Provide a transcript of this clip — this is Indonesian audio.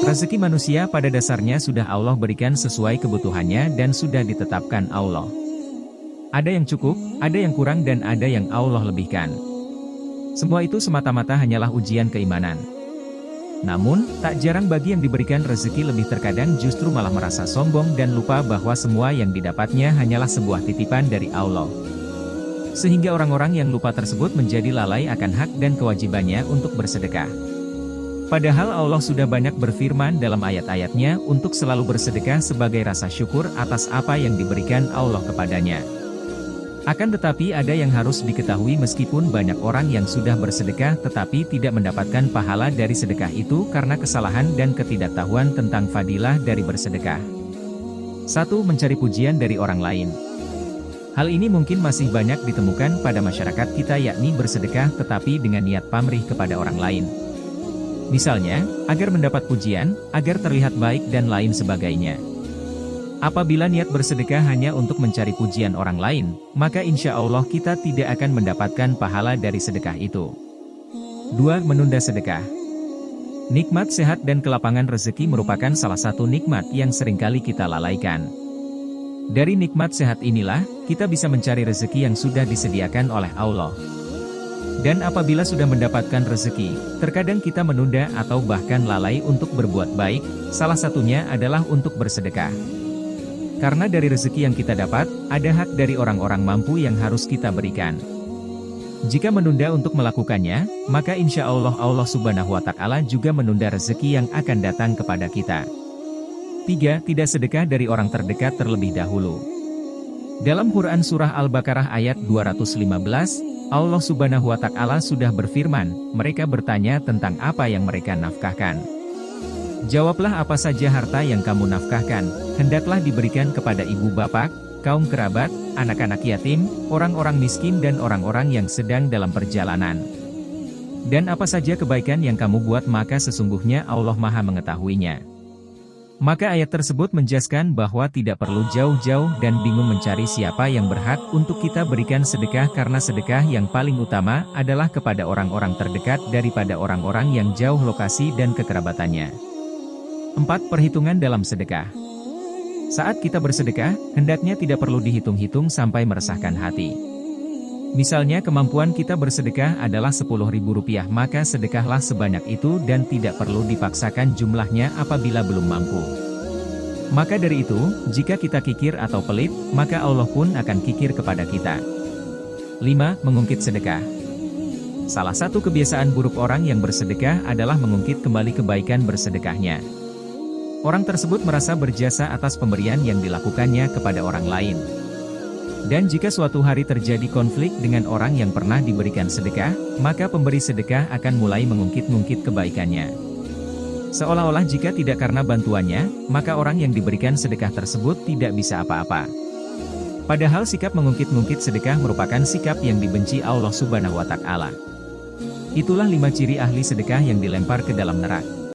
Rezeki manusia pada dasarnya sudah Allah berikan sesuai kebutuhannya dan sudah ditetapkan Allah. Ada yang cukup, ada yang kurang dan ada yang Allah lebihkan. Semua itu semata-mata hanyalah ujian keimanan. Namun, tak jarang bagi yang diberikan rezeki lebih terkadang justru malah merasa sombong dan lupa bahwa semua yang didapatnya hanyalah sebuah titipan dari Allah. Sehingga orang-orang yang lupa tersebut menjadi lalai akan hak dan kewajibannya untuk bersedekah. Padahal Allah sudah banyak berfirman dalam ayat-ayatnya untuk selalu bersedekah sebagai rasa syukur atas apa yang diberikan Allah kepadanya. Akan tetapi ada yang harus diketahui meskipun banyak orang yang sudah bersedekah tetapi tidak mendapatkan pahala dari sedekah itu karena kesalahan dan ketidaktahuan tentang fadilah dari bersedekah. 1. Mencari pujian dari orang lain. Hal ini mungkin masih banyak ditemukan pada masyarakat kita yakni bersedekah tetapi dengan niat pamrih kepada orang lain. Misalnya, agar mendapat pujian, agar terlihat baik dan lain sebagainya. Apabila niat bersedekah hanya untuk mencari pujian orang lain, maka insya Allah kita tidak akan mendapatkan pahala dari sedekah itu. 2. Menunda sedekah. Nikmat sehat dan kelapangan rezeki merupakan salah satu nikmat yang seringkali kita lalaikan. Dari nikmat sehat inilah, kita bisa mencari rezeki yang sudah disediakan oleh Allah. Dan apabila sudah mendapatkan rezeki, terkadang kita menunda atau bahkan lalai untuk berbuat baik, salah satunya adalah untuk bersedekah. Karena dari rezeki yang kita dapat, ada hak dari orang-orang mampu yang harus kita berikan. Jika menunda untuk melakukannya, maka insya Allah Allah Subhanahu wa Ta'ala juga menunda rezeki yang akan datang kepada kita. 3. Tidak sedekah dari orang terdekat terlebih dahulu. Dalam Quran Surah Al-Baqarah ayat 215, Allah Subhanahu wa Ta'ala sudah berfirman, mereka bertanya tentang apa yang mereka nafkahkan. Jawablah apa saja harta yang kamu nafkahkan, hendaklah diberikan kepada ibu bapak, kaum kerabat, anak-anak yatim, orang-orang miskin dan orang-orang yang sedang dalam perjalanan. Dan apa saja kebaikan yang kamu buat maka sesungguhnya Allah Maha mengetahuinya. Maka ayat tersebut menjelaskan bahwa tidak perlu jauh-jauh dan bingung mencari siapa yang berhak untuk kita berikan sedekah karena sedekah yang paling utama adalah kepada orang-orang terdekat daripada orang-orang yang jauh lokasi dan kekerabatannya. 4. Perhitungan dalam sedekah. Saat kita bersedekah, hendaknya tidak perlu dihitung-hitung sampai meresahkan hati. Misalnya kemampuan kita bersedekah adalah Rp10.000 maka sedekahlah sebanyak itu dan tidak perlu dipaksakan jumlahnya apabila belum mampu. Maka dari itu, jika kita kikir atau pelit, maka Allah pun akan kikir kepada kita. 5. Mengungkit sedekah. Salah satu kebiasaan buruk orang yang bersedekah adalah mengungkit kembali kebaikan bersedekahnya. Orang tersebut merasa berjasa atas pemberian yang dilakukannya kepada orang lain. Dan jika suatu hari terjadi konflik dengan orang yang pernah diberikan sedekah, maka pemberi sedekah akan mulai mengungkit-ungkit kebaikannya. Seolah-olah jika tidak karena bantuannya, maka orang yang diberikan sedekah tersebut tidak bisa apa-apa. Padahal sikap mengungkit-ungkit sedekah merupakan sikap yang dibenci Allah Subhanahu wa Ta'ala. Itulah 5 ciri ahli sedekah yang dilempar ke dalam neraka.